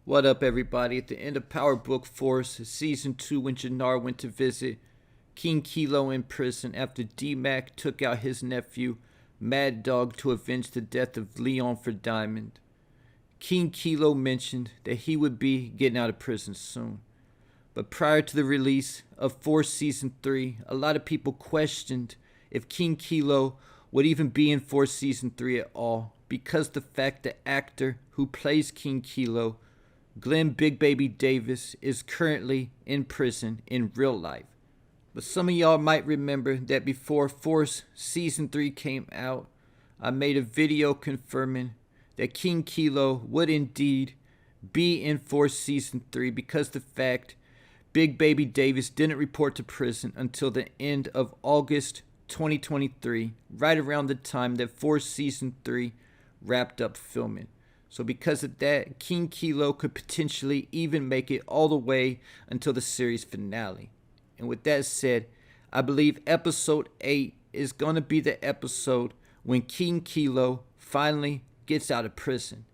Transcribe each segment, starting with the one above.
What up, everybody? At the end of Power Book Force Season 2, when Jannar went to visit King Kilo in prison after D-Mac took out his nephew, Mad Dog, to avenge the death of Leon for Diamond, King Kilo mentioned that he would be getting out of prison soon. But prior to the release of Force Season 3, a lot of people questioned if King Kilo would even be in Force Season 3 at all, because the fact the actor who plays King Kilo, Glenn Big Baby Davis, is currently in prison in real life. But some of y'all might remember that before Force Season 3 came out, I made a video confirming that King Kilo would indeed be in Force Season 3 because the fact Big Baby Davis didn't report to prison until the end of August 2023, right around the time that Force Season 3 wrapped up filming. So because of that, King Kilo could potentially even make it all the way until the series finale. And with that said, I believe episode 8 is going to be the episode when King Kilo finally gets out of prison.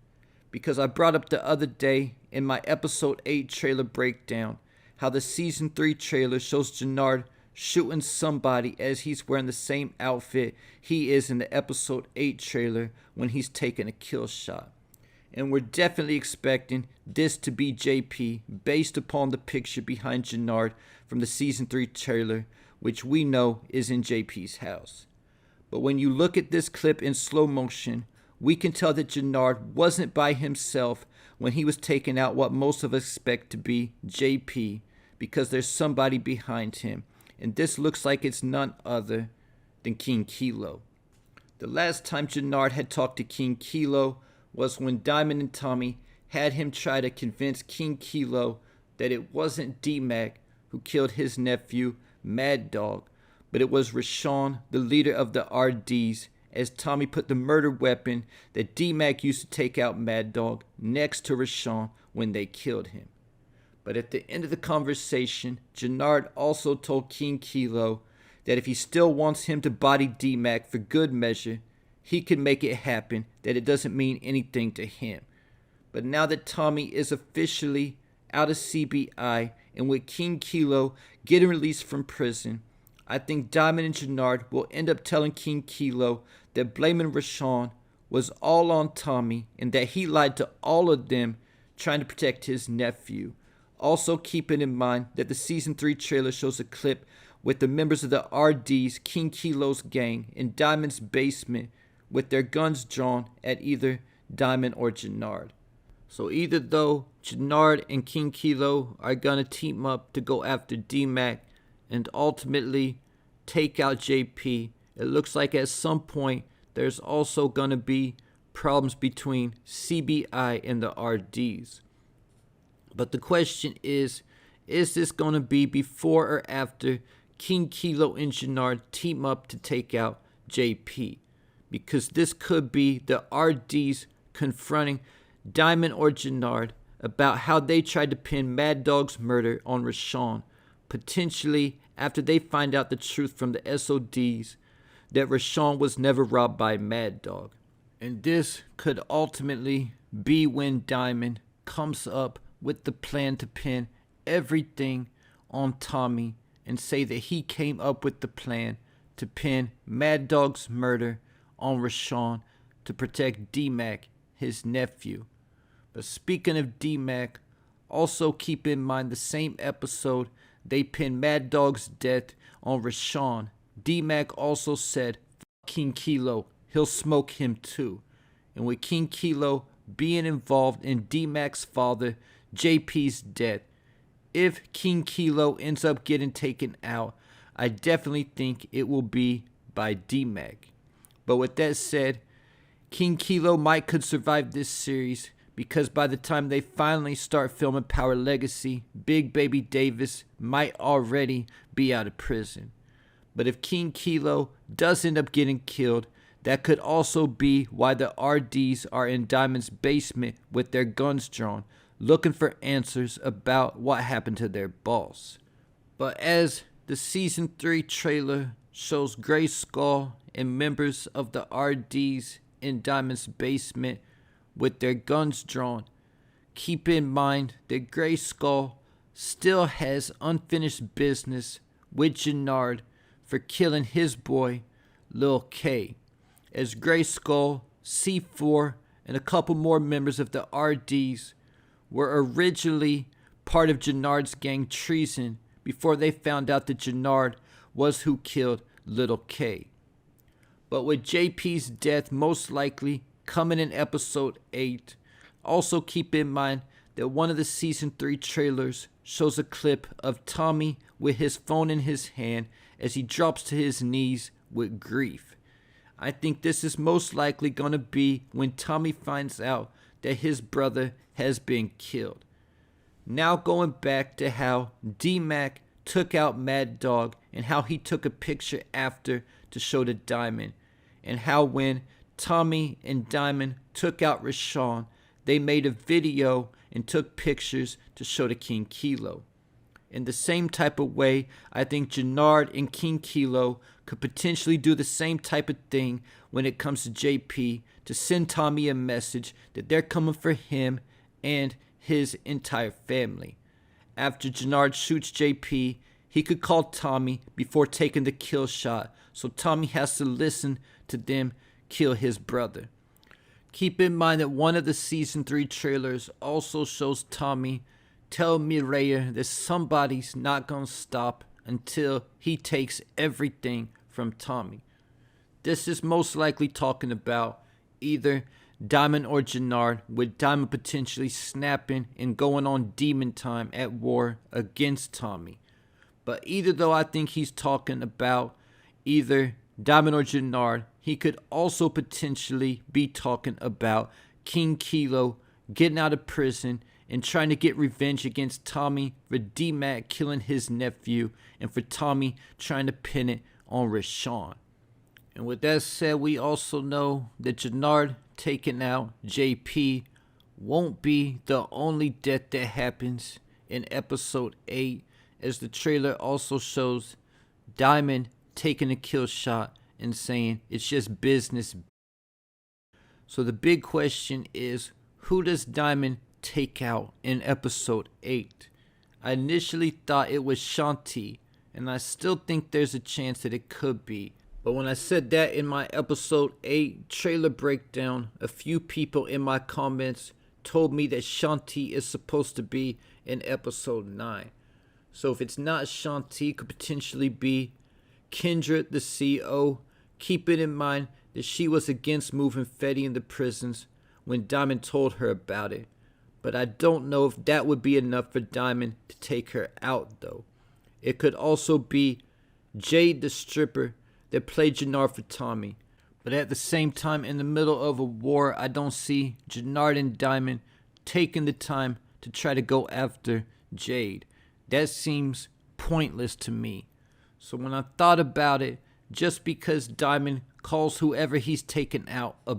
Because I brought up the other day in my episode 8 trailer breakdown how the season 3 trailer shows Jannar shooting somebody as he's wearing the same outfit he is in the episode 8 trailer when he's taking a kill shot. And we're definitely expecting this to be JP based upon the picture behind Jannar from the season 3 trailer, which we know is in JP's house. But when you look at this clip in slow motion, we can tell that Jannar wasn't by himself when he was taking out what most of us expect to be JP, because there's somebody behind him, and this looks like it's none other than King Kilo. The last time Jannar had talked to King Kilo was when Diamond and Tommy had him try to convince King Kilo that it wasn't D-Mac who killed his nephew, Mad Dog, but it was Rashawn, the leader of the RDS, as Tommy put the murder weapon that D-Mac used to take out Mad Dog next to Rashawn when they killed him. But at the end of the conversation, Jannar also told King Kilo that if he still wants him to body D-Mac for good measure, he can make it happen, that it doesn't mean anything to him. But now that Tommy is officially out of CBI and with King Kilo getting released from prison, I think Diamond and Jannar will end up telling King Kilo that blaming Rashawn was all on Tommy and that he lied to all of them trying to protect his nephew. Also keeping in mind that the Season 3 trailer shows a clip with the members of the RDS, King Kilo's gang, in Diamond's basement with their guns drawn at either Diamond or Jannar. So either though Jannar and King Kilo are gonna team up to go after D-Mac and ultimately take out JP, it looks like at some point there's also gonna be problems between CBI and the RDS. But the question is this gonna be before or after King Kilo and Jannar team up to take out JP? Because this could be the RDS confronting Diamond or Jannar about how they tried to pin Mad Dog's murder on Rashawn, potentially after they find out the truth from the SODs that Rashawn was never robbed by Mad Dog. And this could ultimately be when Diamond comes up with the plan to pin everything on Tommy and say that he came up with the plan to pin Mad Dog's murder on Rashawn to protect D-Mac, his nephew. But speaking of D-Mac, also keep in mind the same episode they pinned Mad Dog's death on Rashawn. D-Mac also said, "Fuck King Kilo, he'll smoke him too." And with King Kilo being involved in D-Mac's father, JP's death, if King Kilo ends up getting taken out, I definitely think it will be by D-Mac. But with that said, King Kilo could survive this series because by the time they finally start filming Power Legacy, Big Baby Davis might already be out of prison. But if King Kilo does end up getting killed, that could also be why the RDs are in Diamond's basement with their guns drawn, looking for answers about what happened to their boss. But as the Season 3 trailer shows Gray Skull and members of the RDs in Diamond's basement with their guns drawn, keep in mind that Gray Skull still has unfinished business with Gennard for killing his boy, Lil K, as Gray Skull, C4, and a couple more members of the RDs were originally part of Gennard's gang treason before they found out that Gennard was who killed Little K. But with JP's death most likely coming in episode 8, also keep in mind that one of the season 3 trailers shows a clip of Tommy with his phone in his hand as he drops to his knees with grief. I think this is most likely going to be when Tommy finds out that his brother has been killed. Now going back to how D-Mac took out Mad Dog and how he took a picture after to show to Diamond, and how when Tommy and Diamond took out Rashawn, they made a video and took pictures to show to King Kilo. In the same type of way, I think Gennard and King Kilo could potentially do the same type of thing when it comes to JP, to send Tommy a message that they're coming for him and his entire family. After Gennard shoots JP, he could call Tommy before taking the kill shot, so Tommy has to listen to them kill his brother. Keep in mind that one of the season 3 trailers also shows Tommy tell Mireya that somebody's not gonna stop until he takes everything from Tommy. This is most likely talking about either Diamond or Gennard, with Diamond potentially snapping and going on demon time at war against Tommy. But either though, I think he's talking about either Diamond or Gennard. He could also potentially be talking about King Kilo getting out of prison and trying to get revenge against Tommy for D-Mac killing his nephew, and for Tommy trying to pin it on Rashawn. And with that said, we also know that Gennard taking out JP won't be the only death that happens in episode 8, as the trailer also shows Diamond taking a kill shot and saying it's just business. So the big question is, who does Diamond take out in episode 8? I initially thought it was Shanti, and I still think there's a chance that it could be. But when I said that in my episode 8 trailer breakdown, a few people in my comments told me that Shanti is supposed to be in episode 9. So if it's not Shanti, it could potentially be Kendra, the CO. Keep it in mind that she was against moving Fetty in the prisons when Diamond told her about it. But I don't know if that would be enough for Diamond to take her out though. It could also be Jade, the stripper that played Gennard for Tommy. But at the same time, in the middle of a war, I don't see Gennard and Diamond taking the time to try to go after Jade. That seems pointless to me. So when I thought about it, just because Diamond calls whoever he's taken out a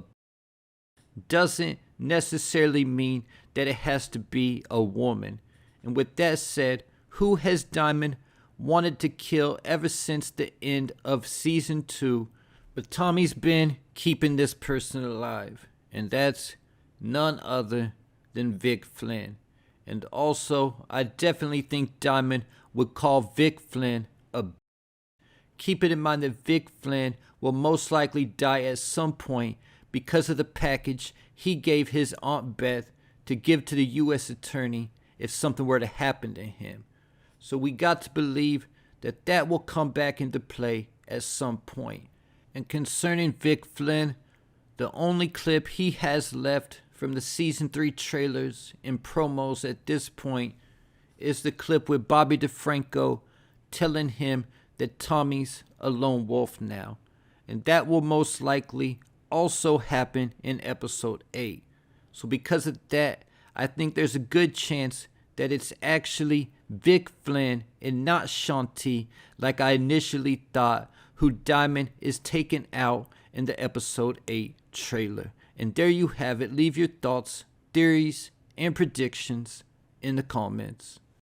doesn't necessarily mean that it has to be a woman. And with that said, who has Diamond wanted to kill ever since the end of season 2? But Tommy's been keeping this person alive, and that's none other than Vic Flynn. And also, I definitely think Diamond would call Vic Flynn a. Keep it in mind that Vic Flynn will most likely die at some point because of the package he gave his Aunt Beth to give to the U.S. attorney if something were to happen to him. So we got to believe that that will come back into play at some point. And concerning Vic Flynn, the only clip he has left from the season 3 trailers and promos at this point is the clip with Bobby DeFranco telling him that Tommy's a lone wolf now. And that will most likely also happen in episode 8. So because of that, I think there's a good chance that it's actually Vic Flynn and not Shanti, like I initially thought, who Diamond is taken out in the episode 8 trailer. And there you have it. Leave your thoughts, theories, and predictions in the comments.